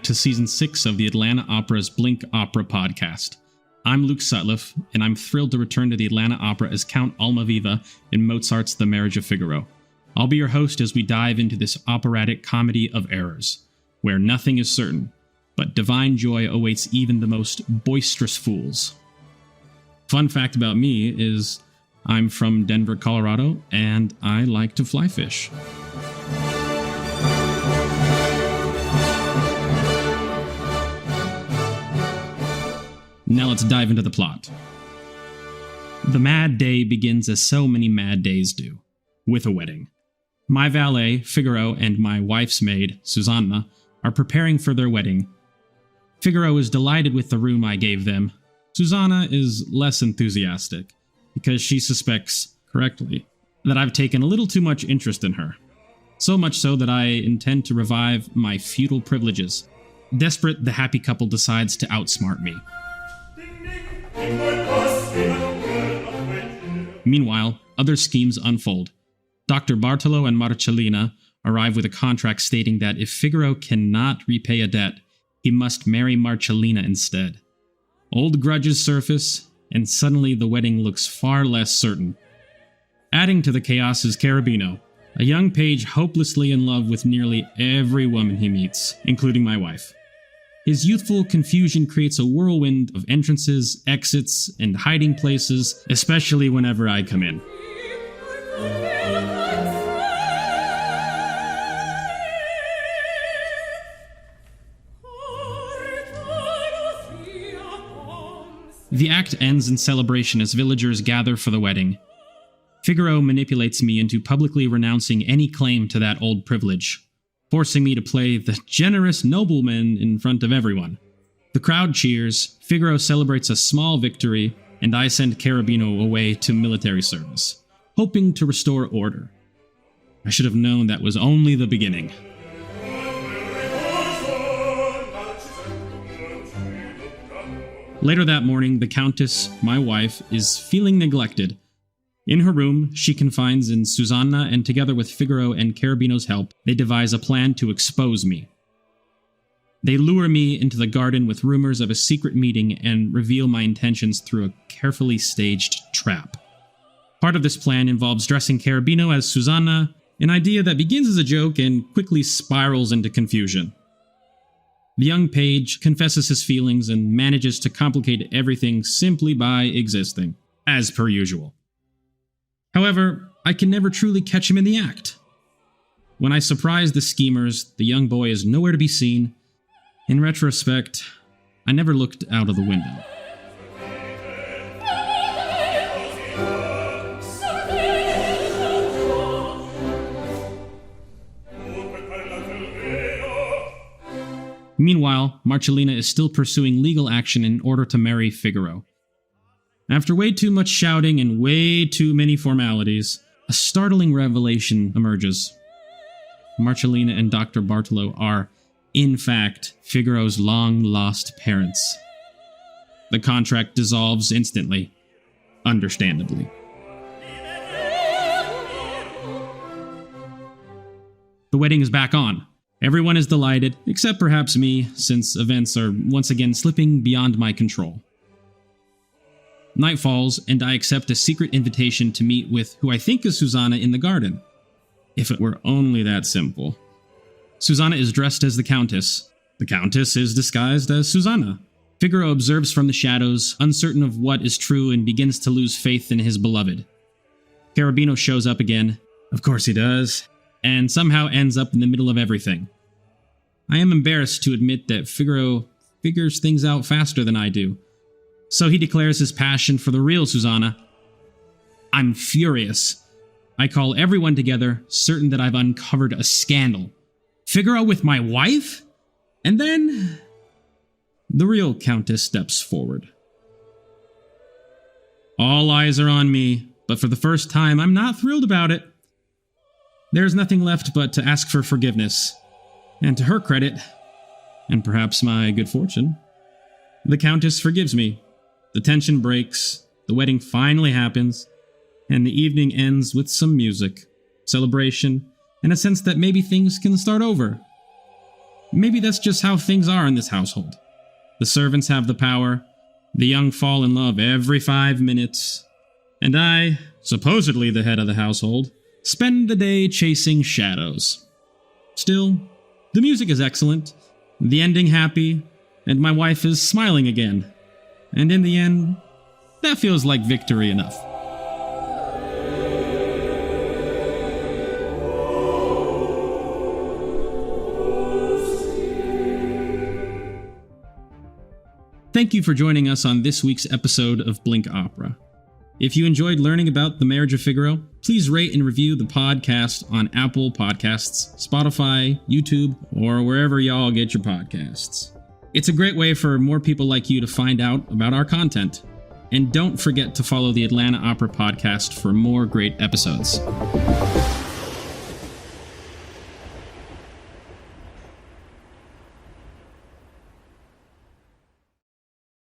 to Season 6 of the Atlanta Opera's BLINKopera podcast. I'm Luke Sutliff, and I'm thrilled to return to the Atlanta Opera as Count Almaviva in Mozart's The Marriage of Figaro. I'll be your host as we dive into this operatic comedy of errors, where nothing is certain, but divine joy awaits even the most boisterous fools. Fun fact about me is I'm from Denver, Colorado, and I like to fly fish. Now let's dive into the plot. The mad day begins as so many mad days do, with a wedding. My valet, Figaro, and my wife's maid, Susanna, are preparing for their wedding. Figaro is delighted with the room I gave them. Susanna is less enthusiastic, because she suspects, correctly, that I've taken a little too much interest in her. So much so that I intend to revive my feudal privileges. Desperate, the happy couple decides to outsmart me. Meanwhile, other schemes unfold. Dr. Bartolo and Marcellina arrive with a contract stating that if Figaro cannot repay a debt, he must marry Marcellina instead. Old grudges surface, and suddenly the wedding looks far less certain. Adding to the chaos is Cherubino, a young page hopelessly in love with nearly every woman he meets, including my wife. His youthful confusion creates a whirlwind of entrances, exits, and hiding places, especially whenever I come in. The act ends in celebration as villagers gather for the wedding. Figaro manipulates me into publicly renouncing any claim to that old privilege, forcing me to play the generous nobleman in front of everyone. The crowd cheers, Figaro celebrates a small victory, and I send Cherubino away to military service, hoping to restore order. I should have known that was only the beginning. Later that morning, the Countess, my wife, is feeling neglected. In her room, she confides in Susanna, and together with Figaro and Cherubino's help, they devise a plan to expose me. They lure me into the garden with rumors of a secret meeting and reveal my intentions through a carefully staged trap. Part of this plan involves dressing Cherubino as Susanna, an idea that begins as a joke and quickly spirals into confusion. The young page confesses his feelings and manages to complicate everything simply by existing, as per usual. However, I can never truly catch him in the act. When I surprise the schemers, the young boy is nowhere to be seen. In retrospect, I never looked out of the window. Meanwhile, Marcellina is still pursuing legal action in order to marry Figaro. After way too much shouting and way too many formalities, a startling revelation emerges. Marcellina and Dr. Bartolo are, in fact, Figaro's long-lost parents. The contract dissolves instantly, understandably. The wedding is back on. Everyone is delighted, except perhaps me, since events are once again slipping beyond my control. Night falls, and I accept a secret invitation to meet with who I think is Susanna in the garden. If it were only that simple. Susanna is dressed as the Countess. The Countess is disguised as Susanna. Figaro observes from the shadows, uncertain of what is true, and begins to lose faith in his beloved. Cherubino shows up again. Of course he does. And somehow ends up in the middle of everything. I am embarrassed to admit that Figaro figures things out faster than I do. So he declares his passion for the real Susanna. I'm furious. I call everyone together, certain that I've uncovered a scandal. Figaro with my wife? And then the real Countess steps forward. All eyes are on me, but for the first time, I'm not thrilled about it. There's nothing left but to ask for forgiveness. And to her credit, and perhaps my good fortune, the Countess forgives me. The tension breaks, the wedding finally happens, and the evening ends with some music, celebration, and a sense that maybe things can start over. maybe that's just how things are in this household. The servants have the power, the young fall in love every 5 minutes, and I, supposedly the head of the household, spend the day chasing shadows. Still, the music is excellent, the ending happy, and my wife is smiling again. And in the end, that feels like victory enough. Thank you for joining us on this week's episode of BLINKopera. If you enjoyed learning about the Marriage of Figaro, please rate and review the podcast on Apple Podcasts, Spotify, YouTube, or wherever y'all get your podcasts. It's a great way for more people like you to find out about our content. And don't forget to follow the Atlanta Opera Podcast for more great episodes.